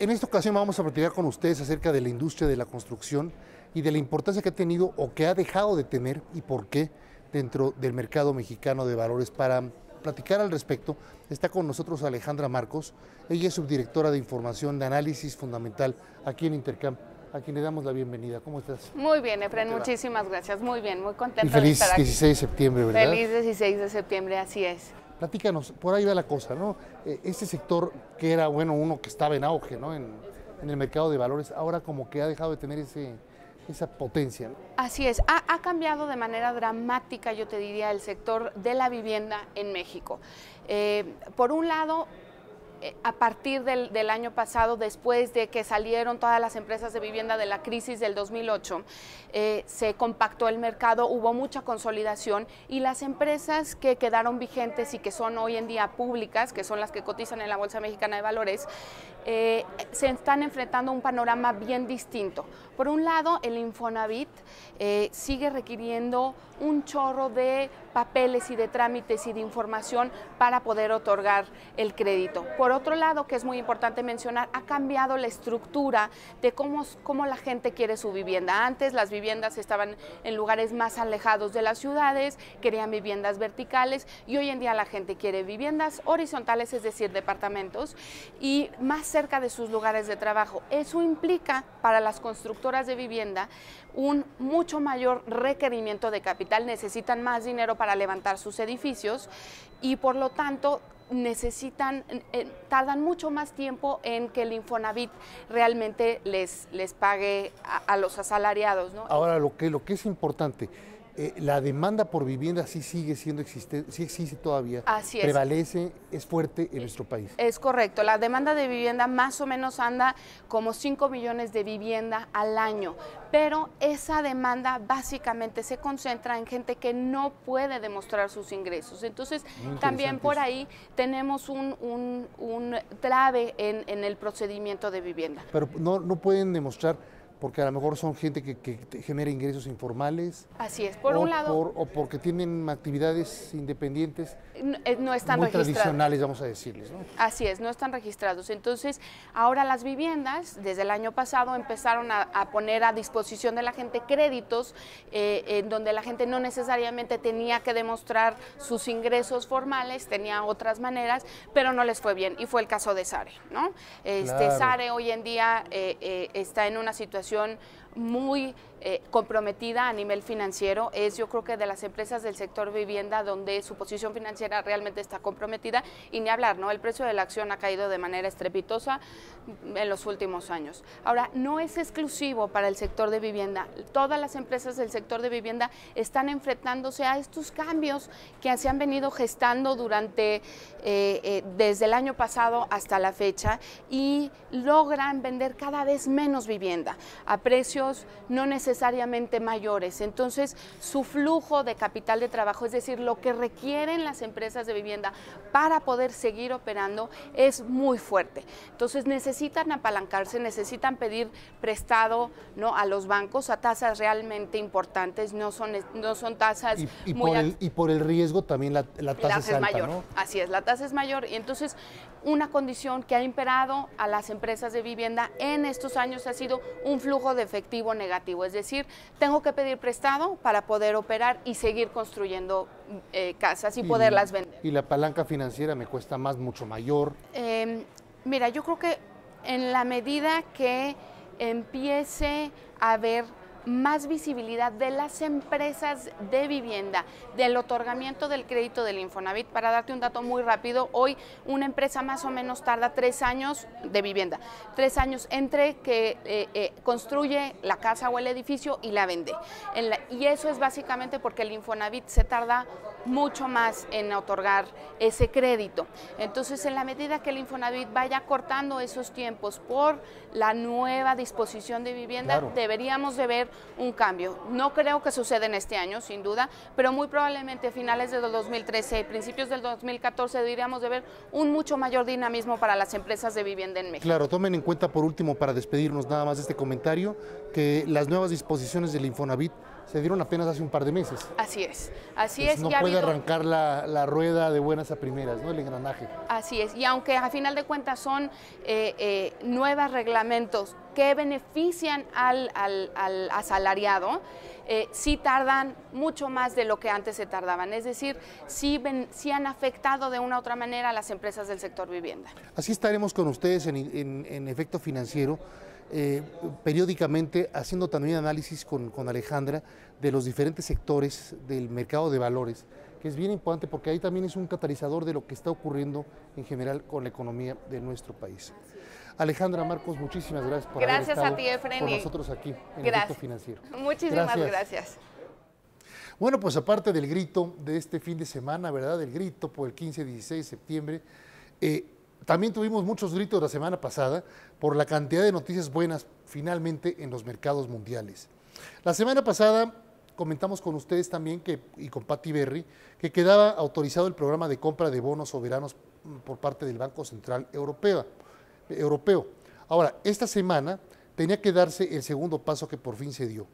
En esta ocasión vamos a platicar con ustedes acerca de la industria de la construcción y de la importancia que ha tenido o que ha dejado de tener y por qué dentro del mercado mexicano de valores. Para platicar al respecto está con nosotros Alejandra Marcos. Ella es subdirectora de información de análisis fundamental aquí en Intercam, a quien le damos la bienvenida. ¿Cómo estás? Muy bien, Efren, muchísimas gracias. Muy bien, muy contenta Y feliz de estar aquí. 16 de septiembre, ¿verdad? Feliz 16 de septiembre, así es. Platícanos, por ahí va la cosa, ¿no? Este sector que era, bueno, uno que estaba en auge, ¿no? En el mercado de valores, ahora como que ha dejado de tener esa potencia, ¿no? Así es, ha cambiado de manera dramática, yo te diría, el sector de la vivienda en México. Por un lado, a partir del año pasado, después de que salieron todas las empresas de vivienda de la crisis del 2008, se compactó el mercado, hubo mucha consolidación y las empresas que quedaron vigentes y que son hoy en día públicas, que son las que cotizan en la Bolsa Mexicana de Valores, se están enfrentando a un panorama bien distinto. Por un lado, el Infonavit sigue requiriendo un chorro de papeles y de trámites y de información para poder otorgar el crédito. Por otro lado, que es muy importante mencionar, ha cambiado la estructura de cómo la gente quiere su vivienda. Antes las viviendas estaban en lugares más alejados de las ciudades, querían viviendas verticales y hoy en día la gente quiere viviendas horizontales, es decir, departamentos, y más cerca de sus lugares de trabajo. Eso implica para las constructoras de vivienda un mucho mayor requerimiento de capital, necesitan más dinero para levantar sus edificios y por lo tanto tardan mucho más tiempo en que el Infonavit realmente les pague a los asalariados, ¿no? Ahora, lo que es importante, la demanda por vivienda sí sigue siendo existente, sí existe todavía, Así es. Prevalece, es fuerte en nuestro país. Es correcto, la demanda de vivienda más o menos anda como 5 millones de vivienda al año, pero esa demanda básicamente se concentra en gente que no puede demostrar sus ingresos. Entonces, también por ahí tenemos un trave en el procedimiento de vivienda. Pero no pueden demostrar, porque a lo mejor son gente que genera ingresos informales. Así es, por un lado. O porque tienen actividades independientes. No están muy registrados. Tradicionales, vamos a decirles, ¿no? Así es, no están registrados. Entonces, ahora las viviendas, desde el año pasado, empezaron a poner a disposición de la gente créditos en donde la gente no necesariamente tenía que demostrar sus ingresos formales, tenía otras maneras, pero no les fue bien. Y fue el caso de Sare, ¿no? Claro. Sare hoy en día está en una situación muy comprometida a nivel financiero, es yo creo que de las empresas del sector vivienda donde su posición financiera realmente está comprometida y ni hablar, ¿no? El precio de la acción ha caído de manera estrepitosa en los últimos años. Ahora, no es exclusivo para el sector de vivienda, todas las empresas del sector de vivienda están enfrentándose a estos cambios que se han venido gestando durante, desde el año pasado hasta la fecha y logran vender cada vez menos vivienda a precios no necesariamente mayores. Entonces, su flujo de capital de trabajo, es decir, lo que requieren las empresas de vivienda para poder seguir operando es muy fuerte. Entonces, necesitan apalancarse, necesitan pedir prestado, ¿no?, a los bancos a tasas realmente importantes, no son tasas y por el riesgo también la tasa es alta, mayor, ¿no? Así es, la tasa es mayor y entonces una condición que ha imperado a las empresas de vivienda en estos años ha sido un flujo de efectivo negativo, es decir, tengo que pedir prestado para poder operar y seguir construyendo casas y poderlas vender. Y la palanca financiera me cuesta más, mucho mayor. Mira, yo creo que en la medida que empiece a haber más visibilidad de las empresas de vivienda, del otorgamiento del crédito del Infonavit. Para darte un dato muy rápido, hoy una empresa más o menos tarda 3 años de vivienda, 3 años entre que construye la casa o el edificio y la vende. Y eso es básicamente porque el Infonavit se tarda mucho más en otorgar ese crédito. Entonces, en la medida que el Infonavit vaya cortando esos tiempos por la nueva disposición de vivienda, claro, deberíamos de ver un cambio. No creo que suceda en este año, sin duda, pero muy probablemente a finales del 2013, principios del 2014, deberíamos de ver un mucho mayor dinamismo para las empresas de vivienda en México. Claro, tomen en cuenta por último, para despedirnos nada más de este comentario, que las nuevas disposiciones del Infonavit se dieron apenas hace un par de meses. Así es, así Entonces, es. no puede arrancar la rueda de buenas a primeras, ¿no? El engranaje. Así es, y aunque a final de cuentas son nuevos reglamentos que benefician al asalariado, sí tardan mucho más de lo que antes se tardaban. Es decir, sí han afectado de una u otra manera a las empresas del sector vivienda. Así estaremos con ustedes en Efecto Financiero, periódicamente haciendo también análisis con Alejandra de los diferentes sectores del mercado de valores, que es bien importante porque ahí también es un catalizador de lo que está ocurriendo en general con la economía de nuestro país. Alejandra, Marcos, muchísimas gracias por haber estado con nosotros aquí en Efecto Financiero. Muchísimas gracias. Bueno, pues aparte del grito de este fin de semana, ¿verdad? Del grito por el 15-16 de septiembre, también tuvimos muchos gritos la semana pasada por la cantidad de noticias buenas finalmente en los mercados mundiales. La semana pasada comentamos con ustedes también y con Patti Berry que quedaba autorizado el programa de compra de bonos soberanos por parte del Banco Central Europeo. Ahora, esta semana tenía que darse el segundo paso que por fin se dio.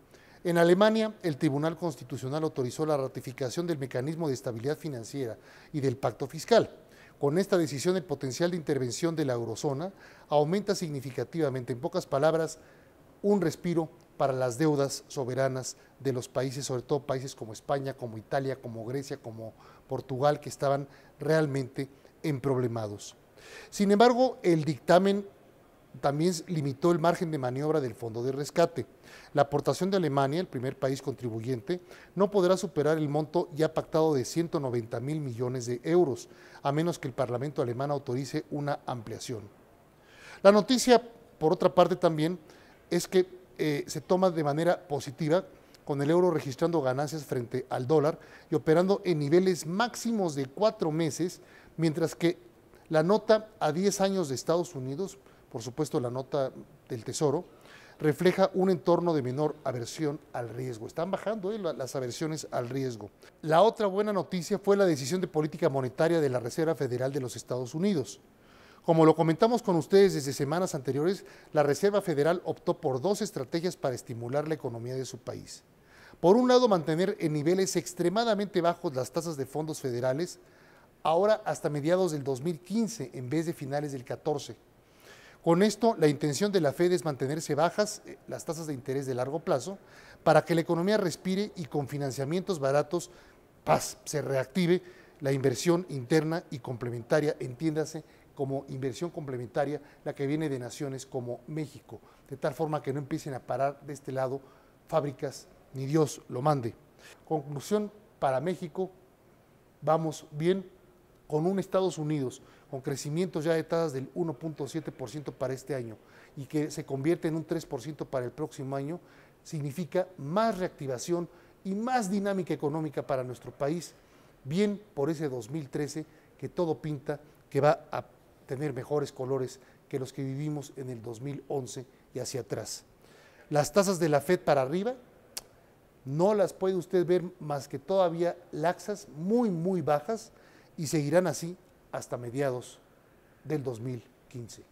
En Alemania, el Tribunal Constitucional autorizó la ratificación del mecanismo de estabilidad financiera y del pacto fiscal. Con esta decisión, el potencial de intervención de la eurozona aumenta significativamente. En pocas palabras, un respiro para las deudas soberanas de los países, sobre todo países como España, como Italia, como Grecia, como Portugal, que estaban realmente emproblemados. Sin embargo, el dictamen también limitó el margen de maniobra del fondo de rescate. La aportación de Alemania, el primer país contribuyente, no podrá superar el monto ya pactado de 190.000 millones de euros, a menos que el Parlamento alemán autorice una ampliación. La noticia, por otra parte también, es que se toma de manera positiva, con el euro registrando ganancias frente al dólar y operando en niveles máximos de 4 meses, mientras que la nota a 10 años de Estados Unidos, por supuesto la nota del Tesoro, refleja un entorno de menor aversión al riesgo. Están bajando las aversiones al riesgo. La otra buena noticia fue la decisión de política monetaria de la Reserva Federal de los Estados Unidos. Como lo comentamos con ustedes desde semanas anteriores, la Reserva Federal optó por 2 estrategias para estimular la economía de su país. Por un lado, mantener en niveles extremadamente bajos las tasas de fondos federales, ahora hasta mediados del 2015 en vez de finales del 14. Con esto, la intención de la Fed es mantenerse bajas las tasas de interés de largo plazo para que la economía respire y con financiamientos baratos se reactive la inversión interna y complementaria, entiéndase como inversión complementaria la que viene de naciones como México, de tal forma que no empiecen a parar de este lado fábricas, ni Dios lo mande. Conclusión para México, vamos bien, con un Estados Unidos con crecimientos ya de tasas del 1.7% para este año y que se convierte en un 3% para el próximo año, significa más reactivación y más dinámica económica para nuestro país, bien por ese 2013 que todo pinta que va a tener mejores colores que los que vivimos en el 2011 y hacia atrás. Las tasas de la Fed para arriba no las puede usted ver más que todavía laxas, muy bajas, y seguirán así hasta mediados del 2015.